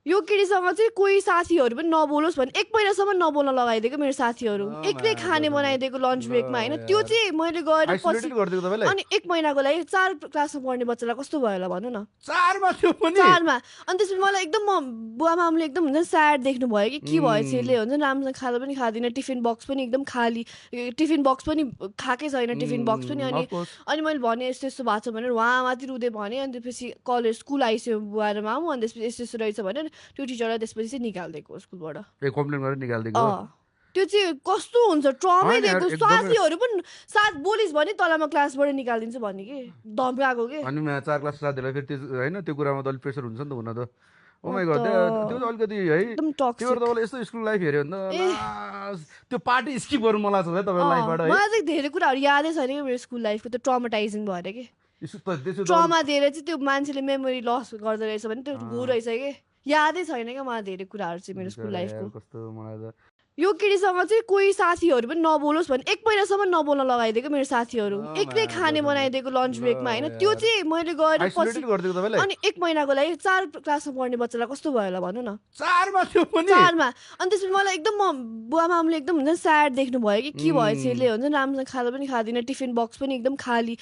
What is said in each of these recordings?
यो केटीसँग चाहिँ कोही साथीहरू पनि नबोलोस् भने 1 महिनासम्म नबोल्न लगाइदिएको मेरो साथीहरू। एक्लै खाने बनाइदिएको लन्च ब्रेकमा हैन। त्यो चाहिँ मैले गएर पछि आइसोलेटेड गरिदिएको तपाईलाई अनि 1 महिनाको लागि 4 क्लासमा पढ्ने बच्चालाई कस्तो भयो होला भन्नु न। 4 मा थियो पनि 4 मा। अनि त्यसपछि मलाई एकदम बुवामामले एकदम हुन्छ नि स्याड देख्नु भयो कि के भएछ यसले हुन्छ नि राम्रोसँग खाजा पनि खाँदिन, टिफिन बक्स पनि एकदम खाली, टिफिन बक्स पनि खाएकै छैन टिफिन बक्स पनि। अनि मैले भने यस्तो यस्तो भएको छ भनेर वहाँ माथि रुँदै भने। अनि त्यसपछि कलेज स्कुल आइसक्यो बुवा र मामु। अनि त्यसपछि यस्तो यस्तो रहेछ भनेर त्यो टिचरलाई त्यसपछि चाहिँ निकालिदिएको स्कुलबाट। ए कम्प्लेन गरेर निकालिदिएको त्यो चाहिँ कस्तो हुन्छ ट्रमै होइन यार, दिएको। एकदमै। साथीहरू पनि साथ बोलिस् भने तँलाई म क्लासबाट निकालिदिन्छु भन्ने कि धम्काएको के। अनि 4 क्लास साथीहरूलाई फेरि त्यो होइन त्यो कुरामा त अलिक प्रेसर हुन्छ नि त हुन त। ओ माई अन्त गॉड त्यो त अलिकति है एकदम त्यो टक्सिक। तपाईँले यस्तो स्कुल लाइफ हेऱ्यो भने त लास, त्यो पार्टी स्किप गर्नु मलाई छ है तपाईँको लाइफबाट है। मलाई चाहिँ धेरै कुराहरू यादै छैन कि मेरो स्कुल लाइफको त्यो ट्रमाटाइजिङ भएर कि त्यसो त ट्रमा दिएर चाहिँ त्यो मान्छेले मेमोरी लस गर्दो रहेछ भने त्यो हो रहेछ कि यादै छैन क्या मलाई धेरै कुराहरू चाहिँ मेरो स्कुल लाइफको। कस्तो मलाई त यो केटीसँग चाहिँ कोही साथीहरू पनि नबोलोस् भने 1 महिनासम्म नबोल्न लगाइदिएको मेरो साथीहरू। एक्लै खाने बनाइदिएको लन्च ब्रेकमा हैन। त्यो चाहिँ मैले गएर पछि आइसोलेटेड गरिदिएको तपाईँलाई अनि 1 महिनाको लागि 4 क्लासमा पढ्ने बच्चालाई कस्तो भयो होला भन्नु न। 4 मा थियो पनि 4 मा। अनि त्यसपछि मलाई एकदम बुवामामले एकदम हुन्छ नि स्याड देख्नु भयो कि के भएछ यसले हुन्छ नि राम्रोसँग खाजा पनि खाँदिन, टिफिन बक्स पनि एकदम खाली,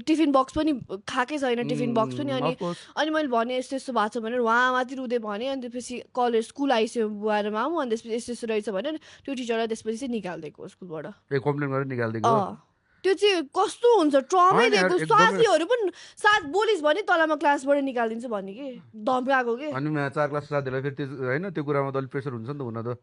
टिफिन बक्स पनि खाएकै छैन टिफिन बक्स पनि। अनि मैले भने यस्तो यस्तो भएको छ भनेर वहाँ माथि रुँदै भने। अनि त्यसपछि कलेज स्कुल आइसक्यो बुवा र मामु। अनि त्यसपछि यस्तो यस्तो रहेछ भनेर त्यो टिचरलाई त्यसपछि चाहिँ निकालिदिएको स्कुलबाट। ए कम्प्लेन गरेर निकालिदिएको त्यो चाहिँ कस्तो हुन्छ ट्रमै होइन यार, दिएको। एकदमै। साथीहरू पनि साथ बोलिस् भने तँलाई म क्लासबाट निकालिदिन्छु भन्ने कि धम्काएको के। अनि 4 क्लास साथीहरूलाई फेरि त्यो होइन त्यो कुरामा त अलिक प्रेसर हुन्छ नि त हुन त।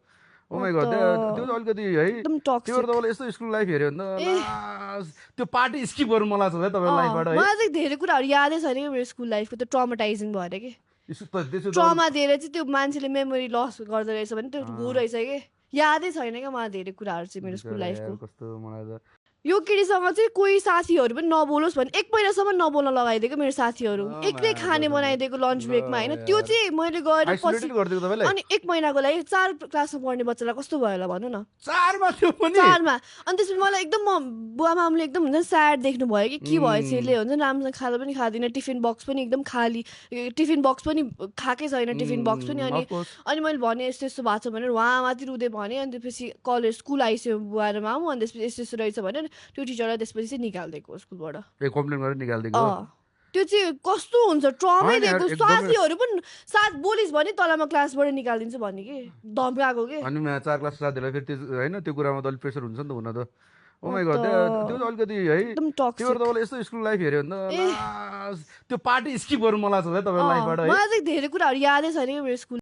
ओ माई गॉड त्यो त अलिकति है एकदम त्यो टक्सिक। तपाईँले यस्तो स्कुल लाइफ हेऱ्यो भने त लास, त्यो पार्टी स्किप गर्नु मलाई छ है तपाईँको लाइफबाट है। मलाई चाहिँ धेरै कुराहरू यादै छैन कि मेरो स्कुल लाइफको त्यो ट्रमाटाइजिङ भएर कि त्यसो त ट्रमा दिएर चाहिँ त्यो मान्छेले मेमोरी लस गर्दो रहेछ भने त्यो हो रहेछ कि यादै छैन क्या मलाई धेरै कुराहरू चाहिँ मेरो स्कुल लाइफको। कस्तो मलाई त यो केटीसँग चाहिँ कोही साथीहरू पनि नबोलोस् भने 1 महिनासम्म नबोल्न लगाइदिएको मेरो साथीहरू। एक्लै खाने बनाइदिएको लन्च ब्रेकमा हैन। त्यो चाहिँ मैले गएर पछि आइसोलेटेड गरिदिएको तपाईँलाई अनि 1 महिनाको लागि 4 क्लासमा पढ्ने बच्चालाई कस्तो भयो होला भन्नु न। 4 मा थियो पनि 4 मा। अनि त्यसपछि मलाई एकदम बुवामामले एकदम हुन्छ नि स्याड देख्नु भयो कि के भएछ यसले हुन्छ नि राम्रोसँग खाजा पनि खाँदिन, टिफिन बक्स पनि एकदम खाली, टिफिन बक्स पनि खाएकै छैन टिफिन बक्स पनि। अनि मैले भने यस्तो यस्तो भएको छ भनेर वहाँ माथि रुँदै भने। अनि त्यसपछि कलेज स्कुल आइसक्यो बुवा र मामु। अनि त्यसपछि यस्तो यस्तो रहेछ भनेर त्यो टिचरलाई त्यसपछि चाहिँ निकालिदिएको स्कुलबाट। ए कम्प्लेन गरेर निकालिदिएको त्यो चाहिँ कस्तो हुन्छ ट्रमै होइन यार, दिएको। एकदमै। साथीहरू पनि साथ बोलिस् भने तँलाई म क्लासबाट निकालिदिन्छु भन्ने कि धम्काएको के। अनि 4 क्लास साथीहरूलाई फेरि त्यो होइन त्यो कुरामा त अलिक प्रेसर हुन्छ नि त हुन त। ओ माई गॉड त्यो त अलिकति है एकदम टक्सिक। त्यो तपाईँले यस्तो स्कुल लाइफ हेऱ्यो भने त लास, त्यो पार्टी स्किप गर्नु मलाई छ है तपाईँको लाइफबाट है। मलाई चाहिँ धेरै कुराहरू यादै छैन कि मेरो स्कुल